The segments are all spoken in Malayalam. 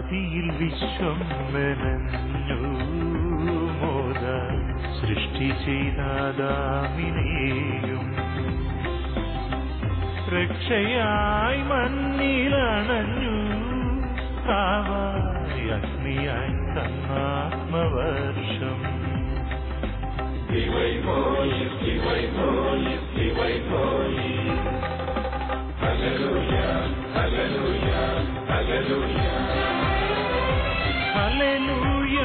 ആദിയിൽ വിശ്വം മെനഞ്ഞു മോദ സൃഷ്ടി ചെയ്താദാമിനെയും രക്ഷയായി മണ്ണിലണഞ്ഞു കാവായി അഗ്നിയായി തന്നാത്മവർഷം ഹല്ലേലൂയ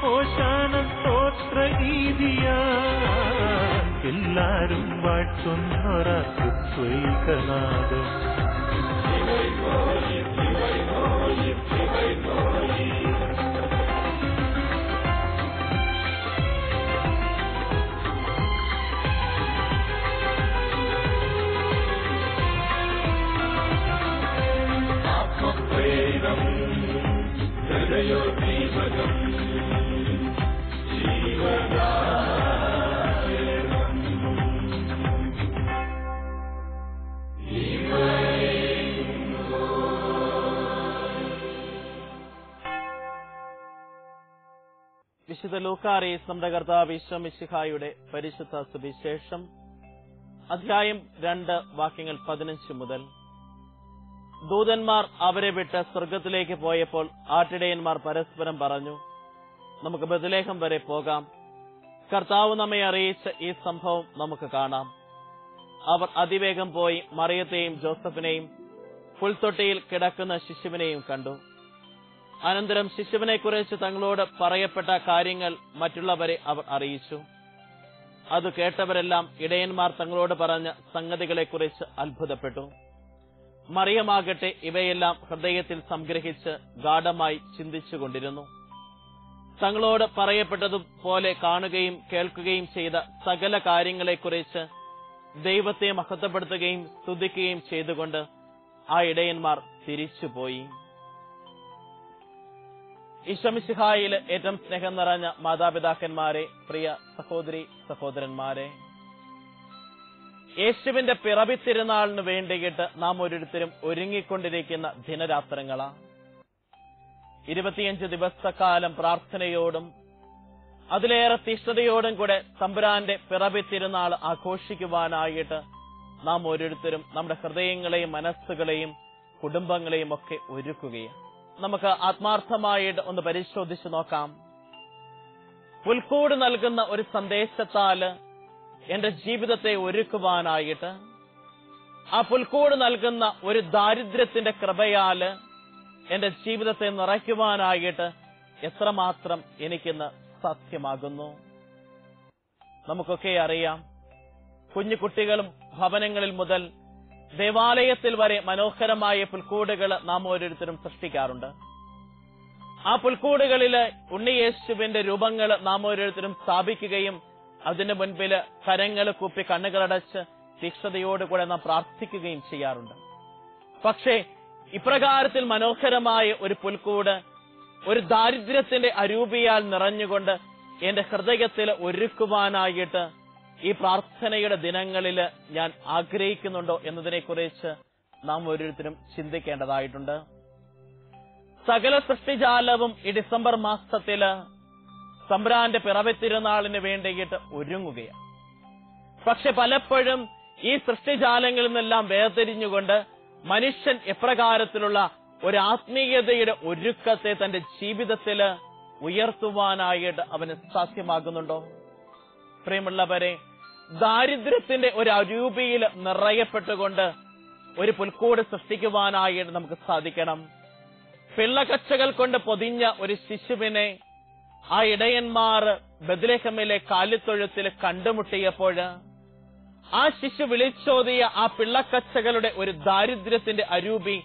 ഓശാന സ്തോത്രഗീതിയ എല്ലാരും വാഴ്ത്തുന്നൊരത്വൈകനാദം വിശുദ്ധ ലൂക്കാറീസ് നമ്മുടെ കർത്താവ് ഈശോ മിശിഹായുടെ പരിശുദ്ധ സുവിശേഷം അധ്യായം 2 വാക്യങ്ങൾ 15 മുതൽ. ദൂതന്മാർ അവരെ വിട്ട് സ്വർഗത്തിലേക്ക് പോയപ്പോൾ ആട്ടിടയന്മാർ പരസ്പരം പറഞ്ഞു, നമുക്ക് ബെത്ലഹേം വരെ പോകാം, കർത്താവ് നമ്മെ അറിയിച്ച ഈ സംഭവം നമുക്ക് കാണാം. അവർ അതിവേഗം പോയി മറിയത്തെയും ജോസഫിനെയും പുൽത്തൊട്ടിയിൽ കിടക്കുന്ന ശിശുവിനെയും കണ്ടു. അനന്തരം ശിശുവിനെക്കുറിച്ച് തങ്ങളോട് പറയപ്പെട്ട കാര്യങ്ങൾ മറ്റുള്ളവരെ അവർ അറിയിച്ചു. അത് കേട്ടവരെല്ലാം ഇടയന്മാർ തങ്ങളോട് പറഞ്ഞ സംഗതികളെക്കുറിച്ച് അത്ഭുതപ്പെട്ടു. മറിയമാകട്ടെ ഇവയെല്ലാം ഹൃദയത്തിൽ സംഗ്രഹിച്ച് ഗാഢമായി ചിന്തിച്ചുകൊണ്ടിരുന്നു. തങ്ങളോട് പറയപ്പെട്ടതുപോലെ കാണുകയും കേൾക്കുകയും ചെയ്ത സകല കാര്യങ്ങളെക്കുറിച്ച് ദൈവത്തെ മഹത്വപ്പെടുത്തുകയും സ്തുതിക്കുകയും ചെയ്തുകൊണ്ട് ആ ഇടയന്മാർ തിരിച്ചുപോയി. ഈശോ മിശിഹായിൽ ഏറ്റവും സ്നേഹം നിറഞ്ഞ മാതാപിതാക്കന്മാരെ, പ്രിയ സഹോദരി സഹോദരന്മാരെ, യേശുവിന്റെ പിറവി തിരുനാളിന് വേണ്ടിയിട്ട് നാം ഓരോരുത്തരും ഒരുങ്ങിക്കൊണ്ടിരിക്കുന്ന ദിനരാത്രങ്ങളാ. 25 ദിവസക്കാലം പ്രാർത്ഥനയോടും അതിലേറെ തീഷ്ണതയോടും കൂടെ തമ്പുരാന്റെ പിറവി തിരുനാൾ ആഘോഷിക്കുവാനായിട്ട് നാം ഓരോരുത്തരും നമ്മുടെ ഹൃദയങ്ങളെയും മനസ്സുകളെയും കുടുംബങ്ങളെയും ഒക്കെ ഒരുക്കുകയാണ്. നമുക്ക് ആത്മാർത്ഥമായിട്ട് ഒന്ന് പരിശോധിച്ചു നോക്കാം. പുൽക്കൂട് നൽകുന്ന ഒരു സന്ദേശത്താല് എന്റെ ജീവിതത്തെ ഒരുക്കുവാനായിട്ട്, ആ പുൽക്കൂട് നൽകുന്ന ഒരു ദാരിദ്ര്യത്തിന്റെ കൃപയാല് എന്റെ ജീവിതത്തെ നിറയ്ക്കുവാനായിട്ട് എത്രമാത്രം എനിക്കിന്ന് സാധ്യമാകുന്നു. നമുക്കൊക്കെ അറിയാം, കുഞ്ഞു കുട്ടികളും ഭവനങ്ങളിൽ മുതൽ ദേവാലയത്തിൽ വരെ മനോഹരമായ പുൽക്കൂടുകൾ നാം ഓരോരുത്തരും സൃഷ്ടിക്കാറുണ്ട്. ആ പുൽക്കൂടുകളില് ഉണ്ണിയേശുവിന്റെ രൂപങ്ങൾ നാം ഓരോരുത്തരും സ്ഥാപിക്കുകയും അതിന് മുൻപില് കരങ്ങൾ കൂപ്പി കണ്ണുകളടച്ച് തീക്ഷ്ണതയോടുകൂടെ നാം പ്രാർത്ഥിക്കുകയും ചെയ്യാറുണ്ട്. പക്ഷേ ഇപ്രകാരത്തിൽ മനോഹരമായ ഒരു പുൽക്കൂട് ഒരു ദാരിദ്ര്യത്തിന്റെ അരൂപിയാൽ നിറഞ്ഞുകൊണ്ട് എന്റെ ഹൃദയത്തിൽ ഒരുക്കുവാനായിട്ട് ഈ പ്രാർത്ഥനയുടെ ദിനങ്ങളിൽ ഞാൻ ആഗ്രഹിക്കുന്നുണ്ടോ എന്നതിനെക്കുറിച്ച് നാം ഓരോരുത്തരും ചിന്തിക്കേണ്ടതായിട്ടുണ്ട്. സകല സൃഷ്ടിജാലവും ഈ ഡിസംബർ മാസത്തില് തമ്പുരാന്റെ പിറവി തിരുനാളിന് വേണ്ടിയിട്ട് ഒരുങ്ങുകയാണ്. പക്ഷെ പലപ്പോഴും ഈ സൃഷ്ടിജാലങ്ങളിൽ നിന്നെല്ലാം വേർതിരിഞ്ഞുകൊണ്ട് മനുഷ്യൻ എപ്രകാരത്തിലുള്ള ഒരു ആത്മീയതയുടെ ഒരുക്കത്തെ തന്റെ ജീവിതത്തില് ഉയർത്തുവാനായിട്ട് അവന് സാധ്യമാകുന്നുണ്ടോ? പ്രിയമുള്ളവരെ, ദാരിദ്ര്യത്തിന്റെ ഒരു അരൂപിയിൽ നിറയപ്പെട്ടുകൊണ്ട് ഒരു പുൽക്കൂട് സൃഷ്ടിക്കുവാനായിട്ട് നമുക്ക് സാധിക്കണം. പിള്ളക്കച്ചകൾ കൊണ്ട് പൊതിഞ്ഞ ഒരു ശിശുവിനെ ആ ഇടയന്മാർ ബെത്ലഹേമിലെ കാലിത്തൊഴുത്തിൽ കണ്ടുമുട്ടിയപ്പോൾ ആ ശിശു വിളിച്ചോതിയ ആ പിള്ളക്കച്ചകളുടെ ഒരു ദാരിദ്ര്യത്തിന്റെ അരൂപി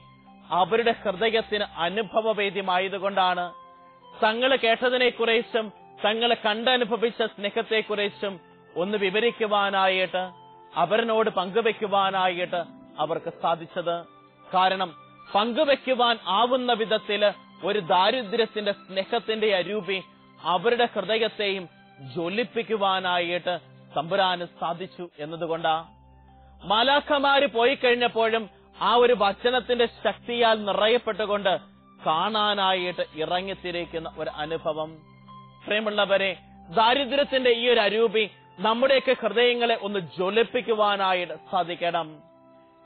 അവരുടെ ഹൃദയത്തിന് അനുഭവവേദ്യമായതുകൊണ്ടാണ് തങ്ങൾ കേട്ടതിനെക്കുറിച്ചും തങ്ങൾ കണ്ടനുഭവിച്ച സ്നേഹത്തെക്കുറിച്ചും ഒന്ന് വിവരിക്കുവാനായിട്ട്, അവരനോട് പങ്കുവെക്കുവാനായിട്ട് അവർക്ക് സാധിച്ചത്. കാരണം പങ്കുവെക്കുവാൻ ആവുന്ന വിധത്തില് ഒരു ദാരിദ്ര്യത്തിന്റെ സ്നേഹത്തിന്റെ അരൂപി അവരുടെ ഹൃദയത്തെയും ജ്വലിപ്പിക്കുവാനായിട്ട് തമ്പുരാന് സാധിച്ചു എന്നതുകൊണ്ടാ. മാലാഖമാര് പോയി കഴിഞ്ഞപ്പോഴും ആ ഒരു വചനത്തിന്റെ ശക്തിയാൽ നിറയപ്പെട്ടുകൊണ്ട് കാണാനായിട്ട് ഇറങ്ങിത്തിരിക്കുന്ന ഒരു അനുഭവം. പ്രിയമുള്ളവരെ, ദാരിദ്ര്യത്തിന്റെ ഈ ഒരു അരൂപി നമ്മുടെയൊക്കെ ഹൃദയങ്ങളെ ഒന്ന് ജ്വലിപ്പിക്കുവാനായിട്ട് സാധിക്കണം.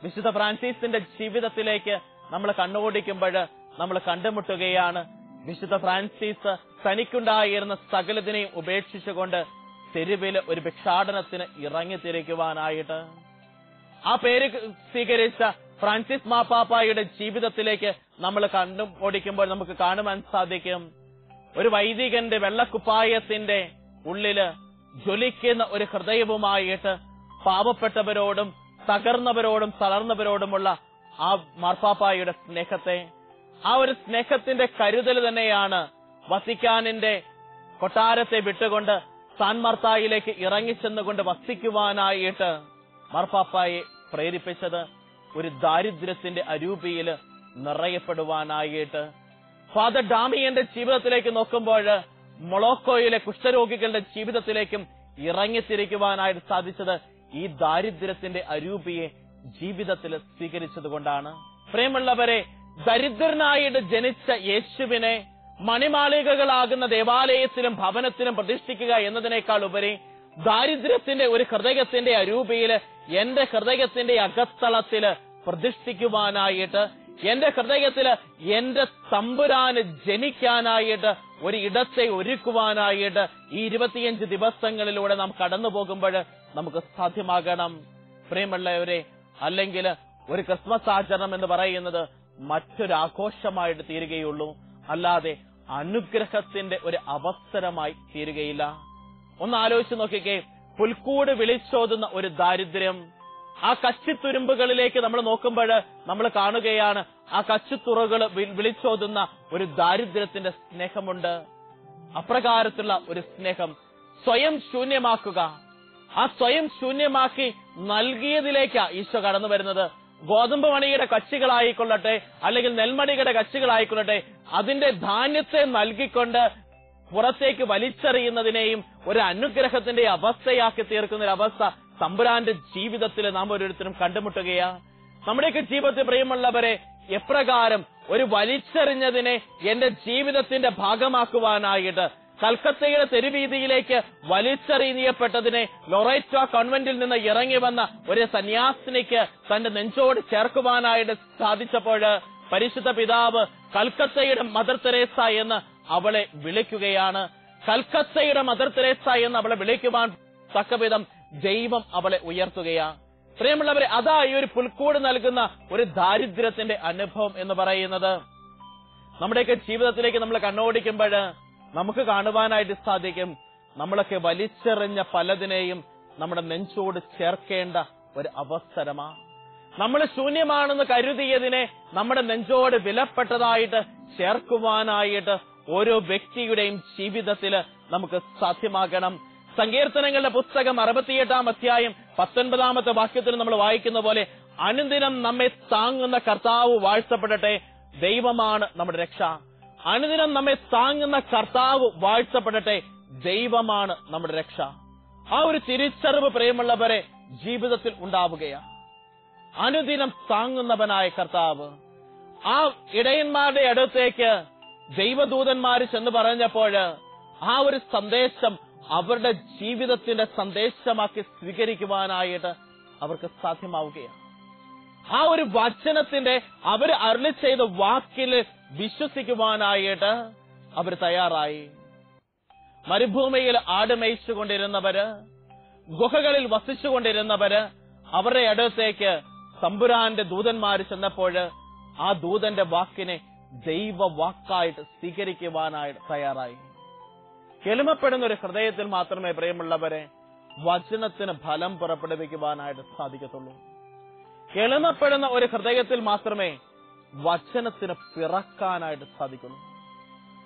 വിശുദ്ധ ഫ്രാൻസിസിന്റെ ജീവിതത്തിലേക്ക് നമ്മൾ കണ്ണോടിക്കുമ്പോൾ നമ്മൾ കണ്ടുമുട്ടുകയാണ് വിശുദ്ധ ഫ്രാൻസിസ് തനിക്കുണ്ടായിരുന്ന സകലതിനെയും ഉപേക്ഷിച്ചുകൊണ്ട് തെരുവില് ഒരു ഭിക്ഷാടനത്തിന് ഇറങ്ങിത്തിരിക്കുവാനായിട്ട്. ആ പേര് സ്വീകരിച്ച ഫ്രാൻസിസ് മാർപ്പാപ്പായുടെ ജീവിതത്തിലേക്ക് നമ്മൾ കണ്ണോടിക്കുമ്പോൾ നമുക്ക് കാണുവാൻ സാധിക്കും ഒരു വൈദികന്റെ വെള്ളക്കുപ്പായത്തിന്റെ ഉള്ളില് ജ്വലിക്കുന്ന ഒരു ഹൃദയവുമായിട്ട് പാവപ്പെട്ടവരോടും തകർന്നവരോടും തളർന്നവരോടുമുള്ള ആ മാർപ്പാപ്പായുടെ സ്നേഹത്തെ, ആ ഒരു സ്നേഹത്തിന്റെ കരുതൽ തന്നെയാണ് വത്തിക്കാനിന്റെ കൊട്ടാരത്തെ വിട്ടുകൊണ്ട് സാൻ മാർത്തായിലേക്ക് ഇറങ്ങിച്ചെന്നുകൊണ്ട് വസിക്കുവാനായിട്ട് മാർപ്പാപ്പായെ പ്രേരിപ്പിച്ചത് ഒരു ദാരിദ്ര്യത്തിന്റെ അരൂപിയിൽ നിറയപ്പെടുവാനായിട്ട്. ഫാദർ ഡാമിയന്റെ ജീവിതത്തിലേക്ക് നോക്കുമ്പോൾ മൊളോക്കോയിലെ കുഷ്ഠരോഗികളുടെ ജീവിതത്തിലേക്കും ഇറങ്ങിത്തിരിക്കുവാനായിട്ട് സാധിച്ചത് ഈ ദാരിദ്ര്യത്തിന്റെ അരൂപിയെ ജീവിതത്തിൽ സ്വീകരിച്ചത് കൊണ്ടാണ്. പ്രിയമുള്ളവരെ, ദരിദ്രനായിട്ട് ജനിച്ച യേശുവിനെ മണിമാളികകളാകുന്ന ദേവാലയത്തിലും ഭവനത്തിലും പ്രതിഷ്ഠിക്കുക എന്നതിനേക്കാൾ ഉപരി ദാരിദ്ര്യത്തിന്റെ ഒരു ഹൃദയത്തിന്റെ അരൂപിയില് എന്റെ ഹൃദയത്തിന്റെ അകത്തളത്തില് പ്രതിഷ്ഠിക്കുവാനായിട്ട്, എന്റെ ഹൃദയത്തില് എന്റെ തമ്പുരാന് ജനിക്കാനായിട്ട് ഒരു ഇടത്തെ ഒരുക്കുവാനായിട്ട് ഈ 25 ദിവസങ്ങളിലൂടെ നാം കടന്നു പോകുമ്പോൾ നമുക്ക് സാധ്യമാകണം. പ്രിയമുള്ളവരെ, അല്ലെങ്കിൽ ഒരു ക്രിസ്മസ് ആചരണം എന്ന് പറയുന്നത് മറ്റൊരാഘോഷമായിട്ട് തീരുകയുള്ളൂ, അല്ലാതെ അനുഗ്രഹത്തിന്റെ ഒരു അവസരമായി തീരുകയില്ല. ഒന്ന് ആലോചിച്ച് നോക്കിക്കേ, പുൽക്കൂട് വിളിച്ചോതുന്ന ഒരു ദാരിദ്ര്യം. ആ കച്ചിത്തുരുമ്പുകളിലേക്ക് നമ്മൾ നോക്കുമ്പോൾ നമ്മൾ കാണുകയാണ് ആ കച്ചിത്തുറകൾ വിളിച്ചോതുന്ന ഒരു ദാരിദ്ര്യത്തിന്റെ സ്നേഹമുണ്ട്. അപ്രകാരത്തിലുള്ള ഒരു സ്നേഹം സ്വയം ശൂന്യമാക്കുക, ആ സ്വയം ശൂന്യമാക്കി നൽകിയതിലേക്കാ ഈശോ കടന്നു വരുന്നത്. ഗോതമ്പ് മണിയുടെ കച്ചികളായിക്കൊള്ളട്ടെ, അല്ലെങ്കിൽ നെൽമണിയുടെ കച്ചികളായിക്കൊള്ളട്ടെ, അതിന്റെ ധാന്യത്തെ നൽകിക്കൊണ്ട് പുറത്തേക്ക് വലിച്ചെറിയുന്നതിനെയും ഒരു അനുഗ്രഹത്തിന്റെ അവസ്ഥയാക്കി തീർക്കുന്ന ഒരു അവസ്ഥ തമ്പുരാന്റെ ജീവിതത്തിൽ നാം ഓരോരുത്തരും കണ്ടുമുട്ടുകയാ. നമ്മുടെയൊക്കെ ജീവിതത്തിൽ പ്രിയമുള്ളവരെ, എപ്രകാരം ഒരു വലിച്ചെറിഞ്ഞതിനെ എന്റെ ജീവിതത്തിന്റെ ഭാഗമാക്കുവാനായിട്ട് കൽക്കത്തയുടെ തെരുവീതിയിലേക്ക് വലിച്ചെറിയപ്പെട്ടതിനെ ലൊറേറ്റോ കോൺവെന്റിൽ നിന്ന് ഇറങ്ങി വന്ന ഒരു സന്യാസിനിക്ക് തന്റെ നെഞ്ചോട് ചേർക്കുവാനായിട്ട് സാധിച്ചപ്പോൾ പരിശുദ്ധ പിതാവ് കൽക്കത്തയുടെ മദർ തെരേസ എന്ന് അവളെ വിളിക്കുകയാണ്. കൽക്കത്തയുടെ മദർ തെരേസ എന്ന് അവളെ വിളിക്കുവാൻ തക്കവിധം ദൈവം അവളെ ഉയർത്തുകയാണ്. പ്രിയമുള്ളവരെ, അതാ ഈ ഒരു പുൽക്കൂട് നൽകുന്ന ഒരു ദാരിദ്ര്യത്തിന്റെ അനുഭവം എന്ന് പറയുന്നത്. നമ്മുടെയൊക്കെ ജീവിതത്തിലേക്ക് നമ്മൾ കണ്ണോടിക്കുമ്പോൾ നമുക്ക് കാണുവാനായിട്ട് സാധിക്കും, നമ്മളൊക്കെ വലിച്ചെറിഞ്ഞ പലതിനെയും നമ്മുടെ നെഞ്ചോട് ചേർക്കേണ്ട ഒരു അവസരമാ. നമ്മൾ ശൂന്യമാണെന്ന് കരുതിയതിനെ നമ്മുടെ നെഞ്ചോട് വിലപ്പെട്ടതായിട്ട് ചേർക്കുവാനായിട്ട് ഓരോ വ്യക്തിയുടെയും ജീവിതത്തിൽ നമുക്ക് സാധ്യമാകണം. സങ്കീർത്തനങ്ങളുടെ പുസ്തകം 68-ാം അധ്യായം 19-ാമത്തെ വാക്യത്തിൽ നമ്മൾ വായിക്കുന്ന പോലെ, അനുദിനം നമ്മെ താങ്ങുന്ന കർത്താവ് വാഴ്ത്തപ്പെടട്ടെ, ദൈവമാണ് നമ്മുടെ രക്ഷ. അനുദിനം നമ്മെ താങ്ങുന്ന കർത്താവ് വാഴ്ത്തപ്പെടട്ടെ, ദൈവമാണ് നമ്മുടെ രക്ഷ. ആ ഒരു തിരിച്ചറിവ് പ്രിയമുള്ളവരെ ജീവിതത്തിൽ ഉണ്ടാവുകയാണ്. അനുദിനം താങ്ങുന്നവനായ കർത്താവ്. ആ ഇടയന്മാരുടെ അടുത്തേക്ക് ദൈവദൂതന്മാര് ചെന്ന് പറഞ്ഞപ്പോൾ ആ ഒരു സന്ദേശം അവരുടെ ജീവിതത്തിന്റെ സന്ദേശമാക്കി സ്വീകരിക്കുവാനായിട്ട് അവർക്ക് സാധ്യമാവുകയാണ്. ആ ഒരു വചനത്തിന്റെ അവര് അരുളി ചെയ്ത വാക്കിൽ വിശ്വസിക്കുവാനായിട്ട് അവർ തയ്യാറായി. മരുഭൂമിയിൽ ആടുമേയിച്ചുകൊണ്ടിരുന്നവര്, ഗുഹകളിൽ വസിച്ചുകൊണ്ടിരുന്നവര്, അവരുടെ അടുത്തേക്ക് തമ്പുരാന്റെ ദൂതന്മാര് ചെന്നപ്പോൾ ആ ദൂതന്റെ വാക്കിനെ ദൈവ വാക്കായിട്ട് സ്വീകരിക്കുവാനായിട്ട് തയ്യാറായി. എളിമപ്പെടുന്ന ഒരു ഹൃദയത്തിൽ മാത്രമേ പ്രിയമുള്ളവരെ വചനത്തിന് ഫലം പുറപ്പെടുവിക്കുവാനായിട്ട് സാധിക്കത്തുള്ളൂ. എളിമപ്പെടുന്ന ഒരു ഹൃദയത്തിൽ മാത്രമേ വചനത്തിന് പിറക്കാനായിട്ട് സാധിക്കുള്ളൂ.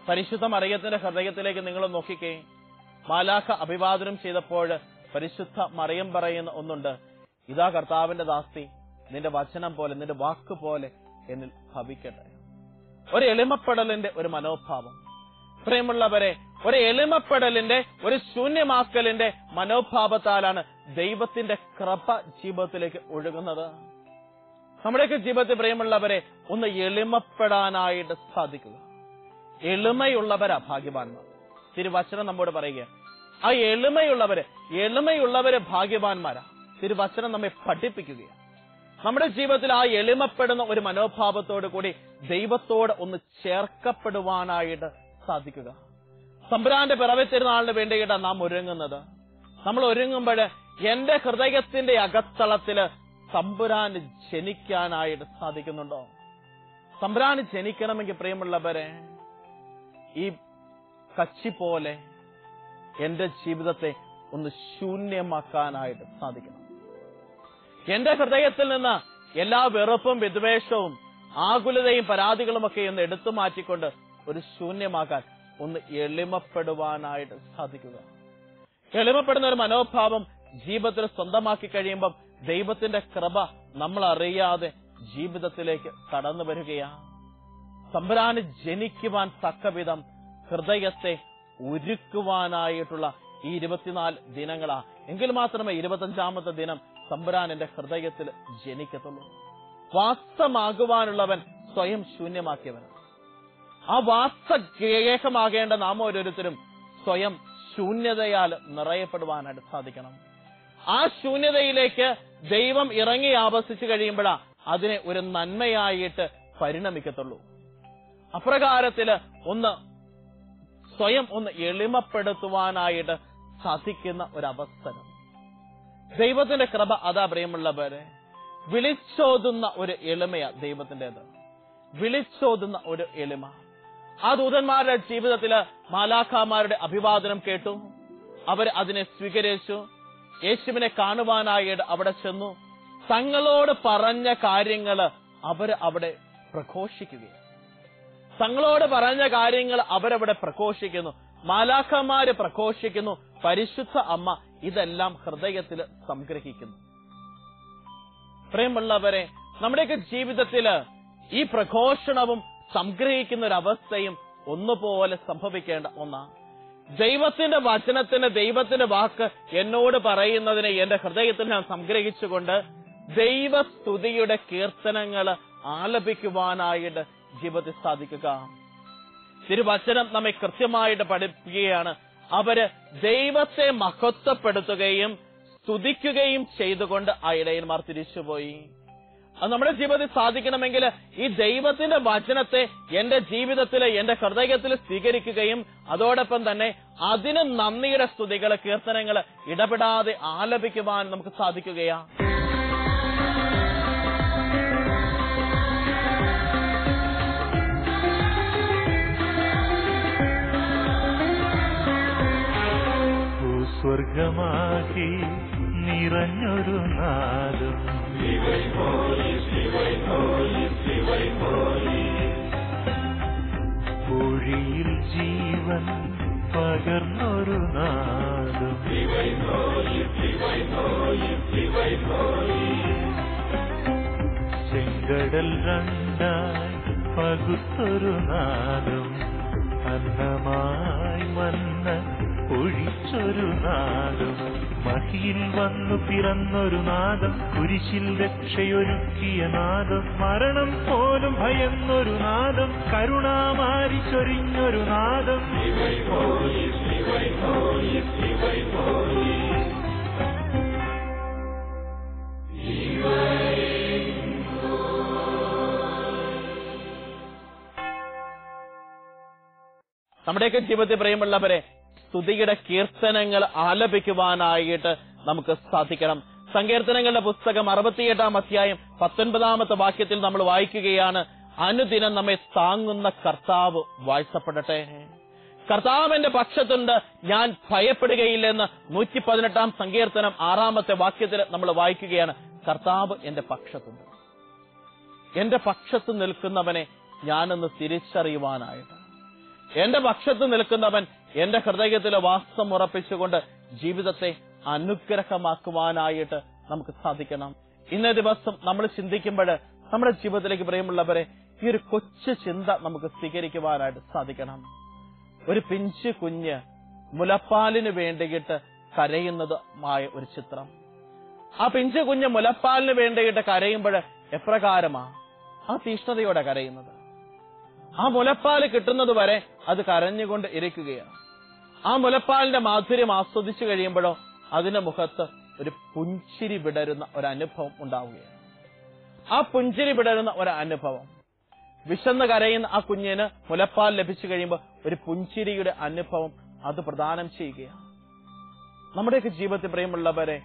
പരിശുദ്ധ മറിയത്തിന്റെ ഹൃദയത്തിലേക്ക് നിങ്ങൾ നോക്കിക്കേ. മാലാഖ അഭിവാദനം ചെയ്തപ്പോൾ പരിശുദ്ധ മറിയം പറയുന്ന ഒന്നുണ്ട്, ഇതാ കർത്താവിന്റെ ദാസി, നിന്റെ വചനം പോലെ, നിന്റെ വാക്ക് പോലെ എന്നിൽ ഭവിക്കട്ടെ. ഒരു എളിമപ്പെടലിന്റെ ഒരു മനോഭാവം പ്രിയമുള്ളവരെ, ഒരു എളിമപ്പെടലിന്റെ, ഒരു ശൂന്യമാക്കലിന്റെ മനോഭാവത്താലാണ് ദൈവത്തിന്റെ കൃപ ജീവിതത്തിലേക്ക് ഒഴുകുന്നത്. നമ്മുടെയൊക്കെ ജീവിതത്തിൽ പ്രിയമുള്ളവരെ ഒന്ന് എളിമപ്പെടാനായിട്ട് സാധിക്കുക. എളിമയുള്ളവരാ ഭാഗ്യവാന്മാർ. തിരുവചനം നമ്മോട് പറയുക, ആ എളിമയുള്ളവര് ഭാഗ്യവാന്മാരാ. തിരുവചനം നമ്മെ പഠിപ്പിക്കുകയാണ്. നമ്മുടെ ജീവിതത്തിൽ ആ എളിമപ്പെടുന്ന ഒരു മനോഭാവത്തോടു കൂടി ദൈവത്തോട് ഒന്ന് ചേർക്കപ്പെടുവാനായിട്ട് സാധിക്കുക. തമ്പുരാന്റെ പിറവി തിരുനാളിന് വേണ്ടിയിട്ടാണ് നാം ഒരുങ്ങുന്നത്. നമ്മൾ ഒരുങ്ങുമ്പോൾ എന്റെ ഹൃദയത്തിന്റെ അകത്തളത്തില് തമ്പുരാന് ജനിക്കാനായിട്ട് സാധിക്കുന്നുണ്ടോ? തമ്പുരാന് ജനിക്കണമെങ്കിൽ പ്രിയമുള്ളവരെ, ഈ കച്ചി പോലെ എന്റെ ജീവിതത്തെ ഒന്ന് ശൂന്യമാക്കാനായിട്ട് സാധിക്കണം. എന്റെ ഹൃദയത്തിൽ നിന്ന് എല്ലാ വെറുപ്പും വിദ്വേഷവും ആകുലതയും പരാതികളും ഒക്കെ ഒന്ന് എടുത്തു മാറ്റിക്കൊണ്ട് ഒരു ശൂന്യമാക്കാൻ ഒന്ന് എളിമപ്പെടുവാനായിട്ട് സാധിക്കുക. എളിമപ്പെടുന്ന ഒരു മനോഭാവം ജീവിതത്തിൽ സ്വന്തമാക്കി കഴിയുമ്പം ദൈവത്തിന്റെ കൃപ നമ്മൾ അറിയാതെ ജീവിതത്തിലേക്ക് കടന്നു വരികയാണ്. തമ്പുരാന് ജനിക്കുവാൻ തക്കവിധം ഹൃദയത്തെ ഒരുക്കുവാനായിട്ടുള്ള ഈ 24 ദിനങ്ങളാ. എങ്കിൽ മാത്രമേ 25ാമത്തെ ദിനം തമ്പുരാൻ എന്റെ ഹൃദയത്തിൽ ജനിക്കത്തുള്ളൂ. വാസ്തമാകുവാനുള്ളവൻ സ്വയം ശൂന്യമാക്കിയവനാണ്. ആ വാസ്തഗേഹമാകേണ്ട നാം ഓരോരുത്തരും സ്വയം ശൂന്യതയാൽ നിറയപ്പെടുവാനായിട്ട് സാധിക്കണം. ആ ശൂന്യതയിലേക്ക് ദൈവം ഇറങ്ങി ആവസിച്ചു കഴിയുമ്പോഴാ അതിനെ ഒരു നന്മയായിട്ട് പരിണമിക്കത്തുള്ളൂ. അപ്രകാരത്തില് സ്വയം ഒന്ന് എളിമപ്പെടുത്തുവാനായിട്ട് സാധിക്കുന്ന ഒരവസരം ദൈവത്തിന്റെ കൃപ അതാ പ്രിയമുള്ളവരെ. വിളിച്ചോതുന്ന ഒരു എളിമയാ ദൈവത്തിൻ്റെത്. വിളിച്ചോതുന്ന ഒരു എളിമ. ആ ദൂതന്മാരുടെ ജീവിതത്തില് മാലാഖമാരുടെ അഭിവാദനം കേട്ടു. അവർ അതിനെ സ്വീകരിച്ചു. യേശുവിനെ കാണുവാനായിട്ട് അവിടെ ചെന്നു. തങ്ങളോട് പറഞ്ഞ കാര്യങ്ങള് അവിടെ പ്രഘോഷിക്കുകയാണ്. തങ്ങളോട് പറഞ്ഞ കാര്യങ്ങൾ അവരവിടെ പ്രഘോഷിക്കുന്നു. മാലാഖമാര് പ്രഘോഷിക്കുന്നു. പരിശുദ്ധ അമ്മ ഇതെല്ലാം ഹൃദയത്തിൽ സംഗ്രഹിക്കുന്നു. പ്രിയമുള്ളവരെ, നമ്മുടെയൊക്കെ ജീവിതത്തില് ഈ പ്രഘോഷണവും സംഗ്രഹിക്കുന്ന ഒരവസ്ഥയും ഒന്നുപോലെ സംഭവിക്കേണ്ട ഒന്നാണ്. ദൈവത്തിന്റെ വചനത്തിന്, ദൈവത്തിന്റെ വാക്ക് എന്നോട് പറയുന്നതിനെ എന്റെ ഹൃദയത്തിൽ ഞാൻ സംഗ്രഹിച്ചുകൊണ്ട് ദൈവസ്തുതിയുടെ കീർത്തനങ്ങൾ ആലപിക്കുവാനായിട്ട് ജീവിതത്തിൽ സാധിക്കുക. തിരുവചനം നമ്മെ കൃത്യമായിട്ട് പഠിപ്പിക്കുകയാണ്. അവര് ദൈവത്തെ മഹത്വപ്പെടുത്തുകയും സ്തുതിക്കുകയും ചെയ്തുകൊണ്ട് ആ ഇടയന്മാർ തിരിച്ചുപോയി. അത് നമ്മുടെ ജീവിതത്തിൽ സാധിക്കണമെങ്കിൽ ഈ ദൈവത്തിന്റെ വചനത്തെ എന്റെ ജീവിതത്തിൽ, എന്റെ ഹൃദയത്തിൽ സ്വീകരിക്കുകയും അതോടൊപ്പം തന്നെ അതിന് നന്ദിയുടെ സ്തുതികൾ, കീർത്തനങ്ങൾ ഇടപെടാതെ ആലപിക്കുവാൻ നമുക്ക് സാധിക്കുകയാണ്. സ്വർഗമാകി നിറഞ്ഞൊരു നാദം, പൊഴിയിൽ ജീവൻ പകർന്നൊരു നാദം, ചെങ്കടൽ രണ്ടായി പകുത്തൊരു നാദം, അന്നമായി മന്ന ഒഴിച്ചൊരു നാദം, മഹിയിൽ വന്നു പിറന്നൊരു നാദം, കുരിശിൽ രക്ഷയൊരുക്കിയ നാദം, മരണം പോലും ഭയന്നൊരു നാദം, കരുണാമാരി ചൊരിഞ്ഞൊരു നാദം. നമ്മുടെയൊക്കെ ജീവിതത്തിൽ പ്രിയമുള്ളവരെ, സ്തുതിയുടെ കീർത്തനങ്ങൾ ആലപിക്കുവാനായിട്ട് നമുക്ക് സാധിക്കണം. സങ്കീർത്തനങ്ങളുടെ പുസ്തകം 68-ാം അധ്യായം 19-ാമത്തെ വാക്യത്തിൽ നമ്മൾ വായിക്കുകയാണ്, അനുദിനം നമ്മെ താങ്ങുന്ന കർത്താവ് വാഴ്ത്തപ്പെടട്ടെ. കർത്താവ് എന്റെ പക്ഷത്തുണ്ട്, ഞാൻ ഭയപ്പെടുകയില്ലെന്ന് 118-ാം സങ്കീർത്തനം 6-ാമത്തെ വാക്യത്തിൽ നമ്മൾ വായിക്കുകയാണ്. കർത്താവ് എന്റെ പക്ഷത്തുണ്ട്. എന്റെ പക്ഷത്ത് നിൽക്കുന്നവനെ ഞാനൊന്ന് തിരിച്ചറിയുവാനായിട്ട്, എന്റെ പക്ഷത്ത് നിൽക്കുന്നവൻ എന്റെ ഹൃദയത്തിലെ വാസ്തവം ഉറപ്പിച്ചുകൊണ്ട് ജീവിതത്തെ അനുഗ്രഹമാക്കുവാനായിട്ട് നമുക്ക് സാധിക്കണം. ഇന്നേ ദിവസം നമ്മൾ ചിന്തിക്കുമ്പോൾ നമ്മുടെ ജീവിതത്തിലേക്ക് പ്രിയമുള്ളവരെ ഈ ഒരു കൊച്ചു ചിന്ത നമുക്ക് സ്വീകരിക്കുവാനായിട്ട് സാധിക്കണം. ഒരു പിഞ്ചു കുഞ്ഞ് മുലപ്പാലിന് വേണ്ടിയിട്ട് കരയുന്നതുമായ ഒരു ചിത്രം. ആ പിഞ്ചു കുഞ്ഞ് മുലപ്പാലിന് വേണ്ടിയിട്ട് കരയുമ്പോൾ എപ്രകാരമാ ആ തീഷ്ണതയോടെ കരയുന്നത്. ആ മുലപ്പാല് കിട്ടുന്നത് വരെ അത് കരഞ്ഞുകൊണ്ട് ഇരിക്കുകയാണ്. ആ മുലപ്പാലിന്റെ മാധുര്യം ആസ്വദിച്ചു കഴിയുമ്പോഴോ അതിന്റെ മുഖത്ത് ഒരു പുഞ്ചിരി വിടരുന്ന ഒരനുഭവം ഉണ്ടാവുകയാണ്. ആ പുഞ്ചിരി വിടരുന്ന ഒരനുഭവം, വിശന്ന് കരയുന്ന ആ കുഞ്ഞിന് മുലപ്പാൽ ലഭിച്ചു കഴിയുമ്പോൾ ഒരു പുഞ്ചിരിയുടെ അനുഭവം അത് പ്രദാനം ചെയ്യുകയാണ്. നമ്മുടെയൊക്കെ ജീവിതത്തിൽ പ്രിയമുള്ളവരെ,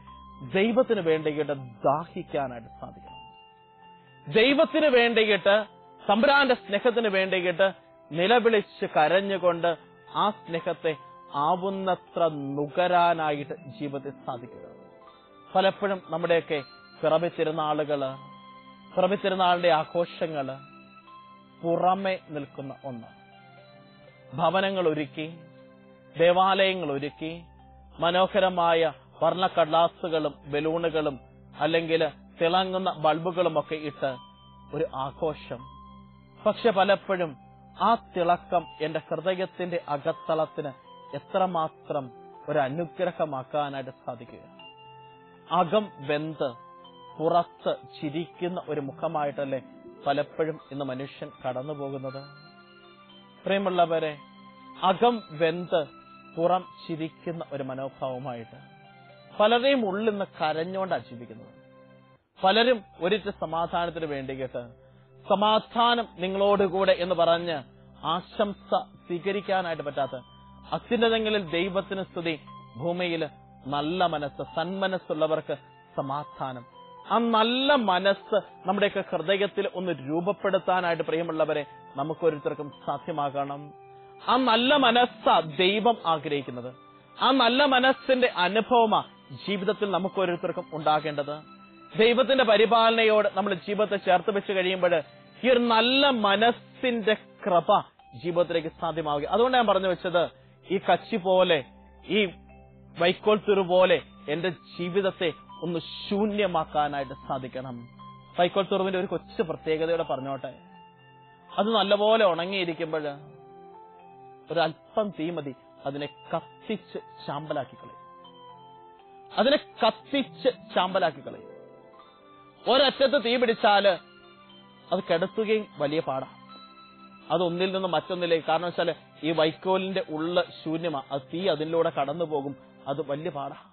ദൈവത്തിന് വേണ്ടിയിട്ട് ദാഹിക്കാനായിട്ട് സാധിക്കണം. ദൈവത്തിന് വേണ്ടിയിട്ട്, തമ്പുരാന്റെ സ്നേഹത്തിന് വേണ്ടിയിട്ട് നിലവിളിച്ച് കരഞ്ഞുകൊണ്ട് ആ സ്നേഹത്തെ ആവുന്നത്ര നുകരാനായിട്ട് ജീവിതത്തിൽ സാധിക്കുക. പലപ്പോഴും നമ്മുടെയൊക്കെ പിറവി തിരുനാളിന്റെ ആഘോഷങ്ങള് പുറമെ നിൽക്കുന്ന ഒന്ന്. ഭവനങ്ങൾ ഒരുക്കി, ദേവാലയങ്ങൾ ഒരുക്കി, മനോഹരമായ വർണ്ണക്കടലാസുകളും ബലൂണുകളും അല്ലെങ്കിൽ തിളങ്ങുന്ന ബൾബുകളും ഒക്കെ ഇട്ട് ഒരു ആഘോഷം. പക്ഷെ പലപ്പോഴും ആ തിളക്കം എന്റെ ഹൃദയത്തിന്റെ അകത്തളത്തിന് എത്രമാത്രം ഒരു അനുഗ്രഹമാക്കാനായിട്ട് സാധിക്കുക. അകം വെന്ത് പുറത്ത് ചിരിക്കുന്ന ഒരു മുഖമായിട്ടല്ലേ പലപ്പോഴും ഇന്ന് മനുഷ്യൻ കടന്നു പോകുന്നത്. പ്രിയമുള്ളവരെ, അകം വെന്ത് പുറം ചിരിക്കുന്ന ഒരു മനോഭാവമായിട്ട് പലരെയും ഉള്ളിൽ നിന്ന് കരഞ്ഞുകൊണ്ടാണ് ജീവിക്കുന്നത്. പലരും ഒരിറ്റ സമാധാനത്തിന് വേണ്ടിയിട്ട് സമാധാനം നിങ്ങളോടുകൂടെ എന്ന് പറഞ്ഞ് ആശംസ സ്വീകരിക്കാനായിട്ട് പറ്റാത്ത അത്യുന്നതങ്ങളിൽ ദൈവത്തിന് സ്തുതി, ഭൂമിയിൽ നല്ല മനസ്സ്, സന്മനസ്സുള്ളവർക്ക് സമാധാനം. ആ നല്ല മനസ്സ് നമ്മുടെയൊക്കെ ഹൃദയത്തിൽ ഒന്ന് രൂപപ്പെടുത്താനായിട്ട് പ്രിയമുള്ളവരെ നമുക്കൊരുത്തർക്കും സാധ്യമാകണം. ആ നല്ല മനസ്സാ ദൈവം ആഗ്രഹിക്കുന്നത്. ആ നല്ല മനസ്സിന്റെ അനുഭവമാ ജീവിതത്തിൽ നമുക്കൊരുത്തർക്കും ഉണ്ടാകേണ്ടത്. ദൈവത്തിന്റെ പരിപാലനയോട് നമ്മൾ ജീവിതത്തെ ചേർത്ത് വെച്ച് കഴിയുമ്പോൾ ഈ ഒരു നല്ല മനസ്സിന്റെ കൃപ ജീവിതത്തിലേക്ക് സാധ്യമാവുക. അതുകൊണ്ട് ഞാൻ പറഞ്ഞു വെച്ചത്, ഈ കച്ചി പോലെ, ഈ വൈക്കോൽ തുരു പോലെ എന്റെ ജീവിതത്തെ ഒന്ന് ശൂന്യമാക്കാനായിട്ട് സാധിക്കണം. വൈക്കോൽ തുറുവിന്റെ ഒരു കൊച്ചു പ്രത്യേകതയോടെ പറഞ്ഞോട്ടെ, അത് നല്ലപോലെ ഉണങ്ങിയിരിക്കുമ്പോൾ ഒരല്പം തീ മതി അതിനെ കത്തിച്ച് ചാമ്പലാക്കി കളയും. ഒരറ്റത്ത് തീ പിടിച്ചാല് അത് കെടുത്തുകയും വലിയ പാടാണ്. അതൊന്നിൽ നിന്ന് മറ്റൊന്നിലേക്ക്, കാരണം വെച്ചാല് ഈ വൈക്കോലിന്റെ ഉള്ള ശൂന്യമാണ്, അത് തീ അതിലൂടെ കടന്നു പോകും, അത് വലിയ പാടാണ്.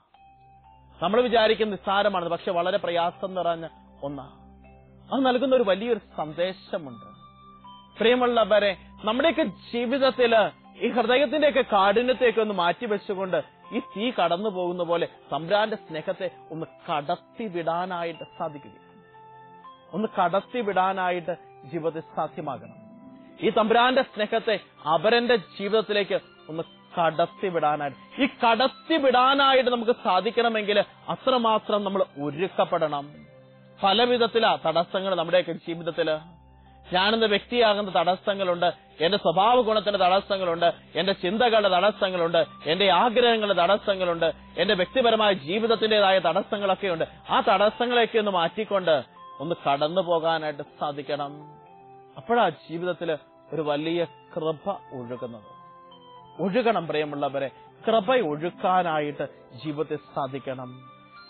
നമ്മൾ വിചാരിക്കുന്ന നിസ്സാരമാണെന്ന്, പക്ഷെ വളരെ പ്രയാസം നിറഞ്ഞ ഒന്നാണ്. അത് നൽകുന്ന ഒരു വലിയൊരു സന്ദേശമുണ്ട്. പ്രിയമുള്ളവരെ, നമ്മുടെയൊക്കെ ജീവിതത്തില് ഈ ഹൃദയത്തിന്റെയൊക്കെ കാഠിന്യത്തെയൊക്കെ ഒന്ന് മാറ്റിവെച്ചുകൊണ്ട് ഈ തീ കടന്നു പോകുന്ന പോലെ തമ്പുരാന്റെ സ്നേഹത്തെ ഒന്ന് കടത്തിവിടാനായിട്ട് സാധിക്കുക. ഒന്ന് കടത്തിവിടാനായിട്ട് ജീവിതത്തിൽ സാധ്യമാകണം. ഈ തമ്പുരാന്റെ സ്നേഹത്തെ അപരന്റെ ജീവിതത്തിലേക്ക് ഒന്ന് കടത്തിവിടാനായിട്ട്, ഈ കടത്തിവിടാനായിട്ട് നമുക്ക് സാധിക്കണമെങ്കിൽ അത്രമാത്രം നമ്മൾ ഒരുക്കപ്പെടണം. പല വിധത്തിലാ തടസ്സങ്ങൾ നമ്മുടെയൊക്കെ ജീവിതത്തില്. ഞാനെന്ന വ്യക്തിയാകുന്ന തടസ്സങ്ങളുണ്ട്, എന്റെ സ്വഭാവ ഗുണത്തിന്റെ തടസ്സങ്ങളുണ്ട്, എന്റെ ചിന്തകളുടെ തടസ്സങ്ങളുണ്ട്, എന്റെ ആഗ്രഹങ്ങളുടെ തടസ്സങ്ങളുണ്ട്, എന്റെ വ്യക്തിപരമായ ജീവിതത്തിന്റേതായ തടസ്സങ്ങളൊക്കെ ഉണ്ട്. ആ തടസ്സങ്ങളെയൊക്കെ ഒന്ന് മാറ്റിക്കൊണ്ട് ഒന്ന് കടന്നു പോകാനായിട്ട് സാധിക്കണം. അപ്പോഴാ ജീവിതത്തില് ഒരു വലിയ കൃപ ഒഴുകണം. പ്രിയമുള്ളവരെ, കൃപ ഒഴുക്കാനായിട്ട് ജീവിതത്തിൽ സാധിക്കണം.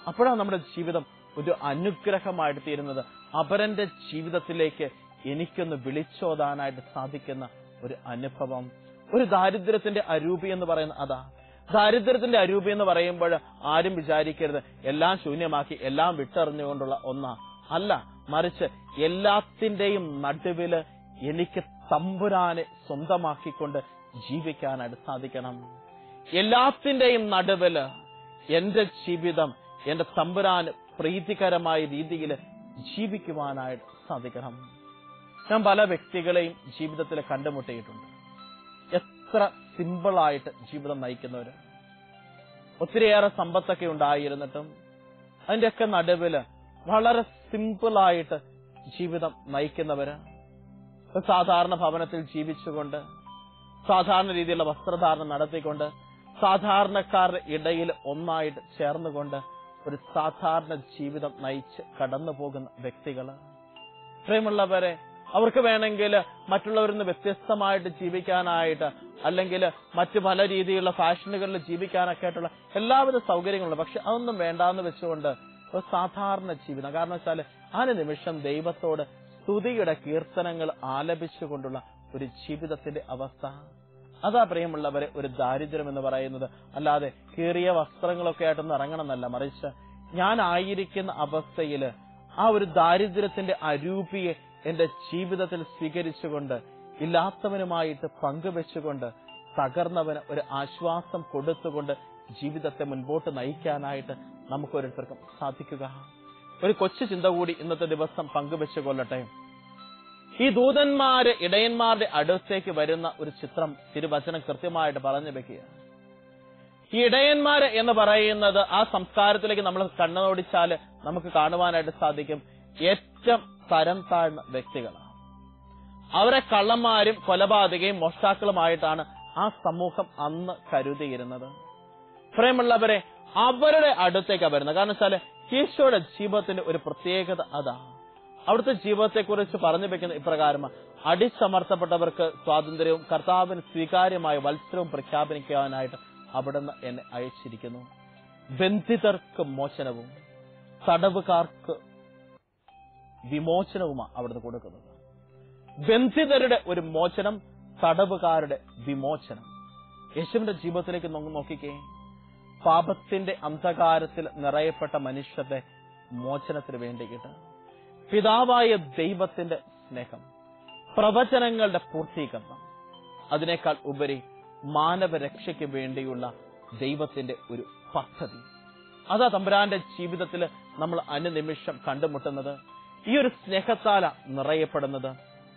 അപ്പോഴാണ് നമ്മുടെ ജീവിതം ഒരു അനുഗ്രഹമായിട്ട് തീരുന്നത്. അപരന്റെ ജീവിതത്തിലേക്ക് എനിക്കൊന്ന് വിളിച്ചോതാനായിട്ട് സാധിക്കുന്ന ഒരു അനുഭവം. ഒരു ദാരിദ്ര്യത്തിന്റെ അരൂപി എന്ന് പറയുന്ന അതാ. ദാരിദ്ര്യത്തിന്റെ അരൂപി എന്ന് പറയുമ്പോൾ ആരും വിചാരിക്കരുത് എല്ലാം ശൂന്യമാക്കി എല്ലാം വിട്ടെറിഞ്ഞുകൊണ്ടുള്ള ഒന്നാ. അല്ല, മറിച്ച് എല്ലാത്തിന്റെയും നടുവില് എനിക്ക് തമ്പുരാനെ സ്വന്തമാക്കിക്കൊണ്ട് ജീവിക്കാനായിട്ട് സാധിക്കണം. എല്ലാത്തിന്റെയും നടുവില് എന്റെ ജീവിതം എന്റെ തമ്പുരാന് പ്രീതികരമായ രീതിയിൽ ജീവിക്കുവാനായിട്ട് സാധിക്കണം. ഞാൻ പല വ്യക്തികളെയും ജീവിതത്തിൽ കണ്ടുമുട്ടിയിട്ടുണ്ട്. എത്ര സിമ്പിളായിട്ട് ജീവിതം നയിക്കുന്നവര്, ഒത്തിരിയേറെ സമ്പത്തൊക്കെ ഉണ്ടായിരുന്നിട്ടും അതിന്റെയൊക്കെ നടുവില് വളരെ സിമ്പിളായിട്ട് ജീവിതം നയിക്കുന്നവര്, സാധാരണ ഭവനത്തിൽ ജീവിച്ചുകൊണ്ട്, സാധാരണ രീതിയിലുള്ള വസ്ത്രധാരണം നടത്തിക്കൊണ്ട്, സാധാരണക്കാരുടെ ഇടയിൽ ഒന്നായിട്ട് ചേർന്നുകൊണ്ട് ഒരു സാധാരണ ജീവിതം നയിച്ച് കടന്നു പോകുന്ന വ്യക്തികള്. പ്രിയമുള്ളവരെ, അവർക്ക് വേണമെങ്കിൽ മറ്റുള്ളവരിൽ നിന്ന് വ്യത്യസ്തമായിട്ട് ജീവിക്കാനായിട്ട്, അല്ലെങ്കിൽ മറ്റു പല രീതിയിലുള്ള ഫാഷനുകളിൽ ജീവിക്കാനൊക്കെ ആയിട്ടുള്ള എല്ലാവിധ സൗകര്യങ്ങളുണ്ട്. പക്ഷെ അതൊന്നും വേണ്ടാന്ന് വെച്ചുകൊണ്ട് ഒരു സാധാരണ ജീവിതം. കാരണം വെച്ചാൽ ആ നിമിഷം ദൈവത്തോട് സ്തുതിയുടെ കീർത്തനങ്ങൾ ആലപിച്ചുകൊണ്ടുള്ള ഒരു ജീവിതത്തിന്റെ അവസ്ഥ. അതാ പ്രിയമുള്ളവരെ ഒരു ദാരിദ്ര്യം എന്ന് പറയുന്നത്. അല്ലാതെ കീറിയ വസ്ത്രങ്ങളൊക്കെ ആയിട്ടൊന്നും ഇറങ്ങണമെന്നല്ല, മറിച്ച് ഞാൻ ആയിരിക്കുന്ന അവസ്ഥയിൽ ആ ഒരു ദാരിദ്ര്യത്തിന്റെ അരൂപിയെ എന്റെ ജീവിതത്തിൽ സ്വീകരിച്ചുകൊണ്ട് ഇല്ലാത്തവനുമായിട്ട് പങ്കുവെച്ചുകൊണ്ട് തകർന്നവന് ഒരു ആശ്വാസം കൊടുത്തുകൊണ്ട് ജീവിതത്തെ മുൻപോട്ട് നയിക്കാനായിട്ട് നമുക്കൊരുത്തർക്കും സാധിക്കുക. ഒരു കൊച്ചു ചിന്ത കൂടി ഇന്നത്തെ ദിവസം പങ്കുവെച്ചുകൊള്ളട്ടെ. ഈ ദൂതന്മാര് ഇടയന്മാരുടെ അടുത്തേക്ക് വരുന്ന ഒരു ചിത്രം തിരുവചനം കൃത്യമായിട്ട് പറഞ്ഞു വെക്കുക. ഈ ഇടയന്മാര് എന്ന് പറയുന്നത് ആ സംസ്കാരത്തിലേക്ക് നമ്മൾ കണ്ണോടിച്ചാൽ നമുക്ക് കാണുവാനായിട്ട് സാധിക്കും ഏറ്റവും തരം താഴ്ന്ന വ്യക്തികളാണ്. അവരെ കള്ളന്മാരും കൊലപാതകയും മോഷ്ടാക്കളുമായിട്ടാണ് ആ സമൂഹം അന്ന് കരുതിയിരുന്നത്. പ്രിയമുള്ളവരെ, അവരുടെ അടുത്തേക്ക് വരുന്നത് കാരണം വെച്ചാല് ഈശോയുടെ ജീവിതത്തിന്റെ ഒരു പ്രത്യേകത അതാണ്. അവിടുത്തെ ജീവിതത്തെക്കുറിച്ച് പറഞ്ഞു വെക്കുന്ന ഇപ്രകാരമാണ്: അടിച്ചമർത്തപ്പെട്ടവർക്ക് സ്വാതന്ത്ര്യവും കർത്താവിന് സ്വീകാര്യമായ വത്സരവും പ്രഖ്യാപിക്കാനായിട്ട് അവിടുന്ന് എന്നെ അയച്ചിരിക്കുന്നു. ബന്ധിതർക്ക് മോചനവും തടവുകാർക്ക് വിമോചനവുമാണ് അവിടുന്ന് കൊടുക്കുന്നത്. ബന്ധിതരുടെ ഒരു മോചനം, തടവുകാരുടെ വിമോചനം. യേശുവിന്റെ ജീവിതത്തിലേക്ക് നോക്കിക്കേ. പാപത്തിന്റെ അന്ധകാരത്തിൽ നിറയപ്പെട്ട മനുഷ്യരുടെ മോചനത്തിന് വേണ്ടിയിട്ട് പിതാവായ ദൈവത്തിന്റെ സ്നേഹം, പ്രവചനങ്ങളുടെ പൂർത്തീകരണം, അതിനേക്കാൾ ഉപരി മാനവരക്ഷയ്ക്ക് വേണ്ടിയുള്ള ദൈവത്തിന്റെ ഒരു പദ്ധതി, അതാ തമ്പുരാന്റെ ജീവിതത്തിൽ നമ്മൾ അനുനിമിഷം കണ്ടുമുട്ടുന്നത്. ഈ ഒരു സ്നേഹത്താല നിറയപ്പെടുന്നത്.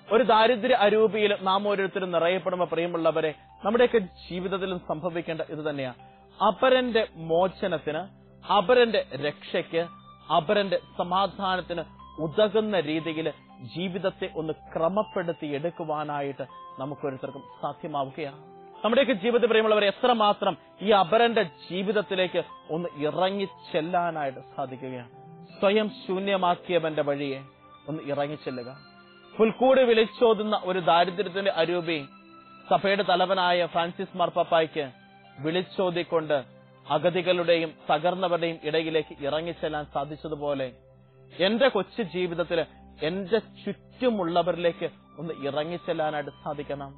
ഒരു ദാരിദ്ര്യ അരൂപിയിൽ നാം ഓരോരുത്തരും നിറയപ്പെടുമ്പോൾ പ്രിയമുള്ളവരെ, നമ്മുടെയൊക്കെ ജീവിതത്തിലും സംഭവിക്കേണ്ട ഇത് തന്നെയാണ്. അപരന്റെ മോചനത്തിന്, അപരന്റെ രക്ഷയ്ക്ക്, അപരന്റെ സമാധാനത്തിന് ഉതകുന്ന രീതിയിൽ ജീവിതത്തെ ഒന്ന് ക്രമപ്പെടുത്തി എടുക്കുവാനായിട്ട് നമുക്കൊരുത്തർക്കും സാധ്യമാവുകയാണ്. നമ്മുടെയൊക്കെ ജീവിതത്തിൽ പ്രിയമുള്ളവരെ എത്രമാത്രം ഈ അപരന്റെ ജീവിതത്തിലേക്ക് ഒന്ന് ഇറങ്ങി ചെല്ലാനായിട്ട് സാധിക്കുകയാണ്. സ്വയം ശൂന്യമാക്കിയവന്റെ വഴിയെ ഒന്ന് ഇറങ്ങിച്ചെല്ലുക. പുൽക്കൂട് വിളിച്ചോതുന്ന ഒരു ദാരിദ്ര്യത്തിന്റെ അരൂപി സഭയുടെ തലവനായ ഫ്രാൻസിസ് മാർപ്പാപ്പായ്ക്ക് വിളിച്ചോതിക്കൊണ്ട് അഗതികളുടെയും തകർന്നവരുടെയും ഇടയിലേക്ക് ഇറങ്ങിച്ചെല്ലാൻ സാധിച്ചതുപോലെ എന്റെ കൊച്ചു ജീവിതത്തിൽ എന്റെ ചുറ്റുമുള്ളവരിലേക്ക് ഒന്ന് ഇറങ്ങിച്ചെല്ലാനായിട്ട് സാധിക്കണം.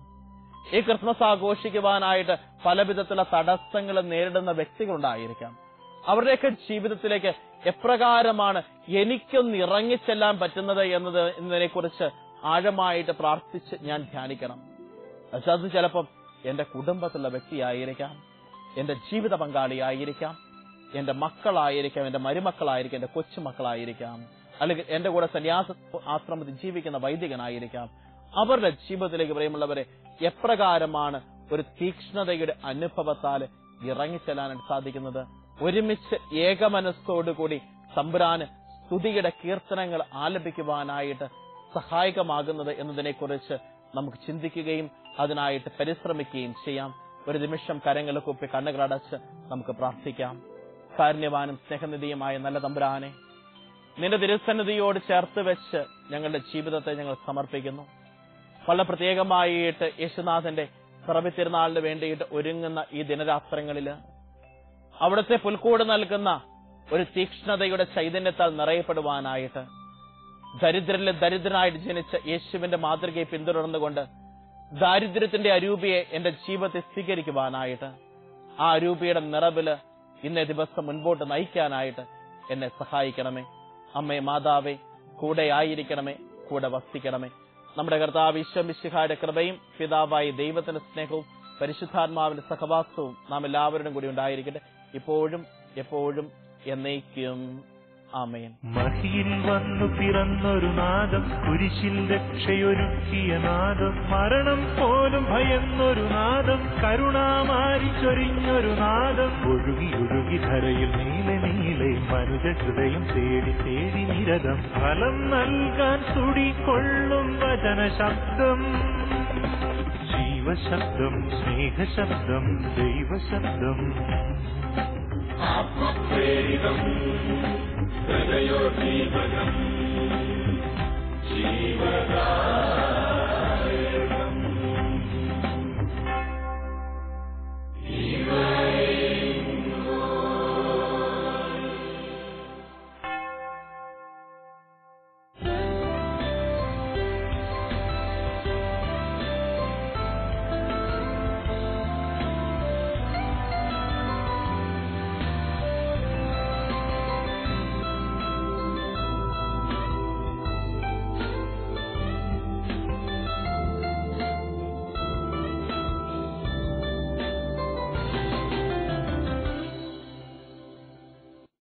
ഈ ക്രിസ്മസ് ആഘോഷിക്കുവാനായിട്ട് പല വിധത്തിലുള്ള തടസ്സങ്ങൾ നേരിടുന്ന വ്യക്തികളുണ്ടായിരിക്കാം. അവരുടെയൊക്കെ ജീവിതത്തിലേക്ക് എപ്രകാരമാണ് എനിക്കൊന്ന് ഇറങ്ങിച്ചെല്ലാൻ പറ്റുന്നത് എന്നതിനെ കുറിച്ച് ആഴമായിട്ട് പ്രാർത്ഥിച്ച് ഞാൻ ധ്യാനിക്കണം. അത് ചിലപ്പം എന്റെ കുടുംബത്തിലുള്ള വ്യക്തിയായിരിക്കാം, എന്റെ ജീവിത പങ്കാളിയായിരിക്കാം, എന്റെ മക്കളായിരിക്കാം, എന്റെ മരുമക്കളായിരിക്കാം, എന്റെ കൊച്ചുമക്കളായിരിക്കാം, അല്ലെങ്കിൽ എന്റെ കൂടെ സന്യാസ ആശ്രമത്തിൽ ജീവിക്കുന്ന വൈദികനായിരിക്കാം. അവരുടെ ജീവിതത്തിലേക്ക് പ്രിയമുള്ളവരെ എപ്രകാരമാണ് ഒരു തീക്ഷ്ണതയുടെ അനുഭവത്താൽ ഇറങ്ങിച്ചെല്ലാനായിട്ട് സാധിക്കുന്നത്? ഒരുമിച്ച് ഏകമനസ്സോടുകൂടി തമ്പുരാന് സ്തുതിയുടെ കീർത്തനങ്ങൾ ആലപിക്കുവാനായിട്ട് സഹായകമാകുന്നത് എന്നതിനെക്കുറിച്ച് നമുക്ക് ചിന്തിക്കുകയും അതിനായിട്ട് പരിശ്രമിക്കുകയും ചെയ്യാം. ഒരു നിമിഷം കരങ്ങൾ കൂപ്പി കണ്ണുകളടച്ച് നമുക്ക് പ്രാർത്ഥിക്കാം. കാരുണ്യവാനും സ്നേഹനിധിയുമായ നല്ല തമ്പുരാനെ, നിന്റെ തിരുസന്നിധിയോട് ചേർത്ത് വെച്ച് ഞങ്ങളുടെ ജീവിതത്തെ ഞങ്ങൾ സമർപ്പിക്കുന്നു. വളരെ പ്രത്യേകമായിട്ട് യേശുനാഥന്റെ പിറവി തിരുനാളിന് വേണ്ടിയിട്ട് ഒരുങ്ങുന്ന ഈ ദിനരാത്രങ്ങളില് അവിടുത്തെ പുൽക്കൂട് നൽകുന്ന ഒരു തീക്ഷ്ണതയുടെ ചൈതന്യത്താൽ നിറയപ്പെടുവാനായിട്ട് ദരിദ്രരിലെ ദരിദ്രനായിട്ട് ജനിച്ച യേശുവിന്റെ മാതൃകയെ പിന്തുടർന്നുകൊണ്ട് ദാരിദ്ര്യത്തിന്റെ അരൂപിയെ എന്റെ ജീവിതത്തെ സ്വീകരിക്കുവാനായിട്ട് ആ അരൂപിയുടെ നിറവില് ഇന്നേ ദിവസം മുൻപോട്ട് നയിക്കാനായിട്ട് എന്നെ സഹായിക്കണമേ. അമ്മേ മാതാവേ, കൂടെ ആയിരിക്കണമേ, കൂടെ വസിക്കണമേ. നമ്മുടെ കർത്താവ് ഈശോ മിശിഹായുടെ കൃപയും പിതാവായ ദൈവത്തിന്റെ സ്നേഹവും പരിശുദ്ധാത്മാവിന്റെ സഹവാസവും നാം എല്ലാവരുടെയും കൂടി ഉണ്ടായിരിക്കട്ടെ, ഇപ്പോഴും എപ്പോഴും എന്നേക്കും. ആമേൻ. മഹിയിൽ വന്നു പിറന്നൊരു നാദം, കുരിശിൽ രക്ഷയൊരുക്കിയ നാദം, മരണം പോലും ഭയന്നൊരു നാദം, കരുണാമാരി ചൊരിഞ്ഞൊരു നാദം, ഒഴുകി ഒഴുകി ധരയിൽ നീലെ നീലെ മനുജ ഹൃദയം തേടി തേടി നിരതം, ഫലം നൽകാൻ തുടികൊള്ളും വചന ശബ്ദം, ജീവശബ്ദം, സ്നേഹശബ്ദം, ദൈവശബ്ദം.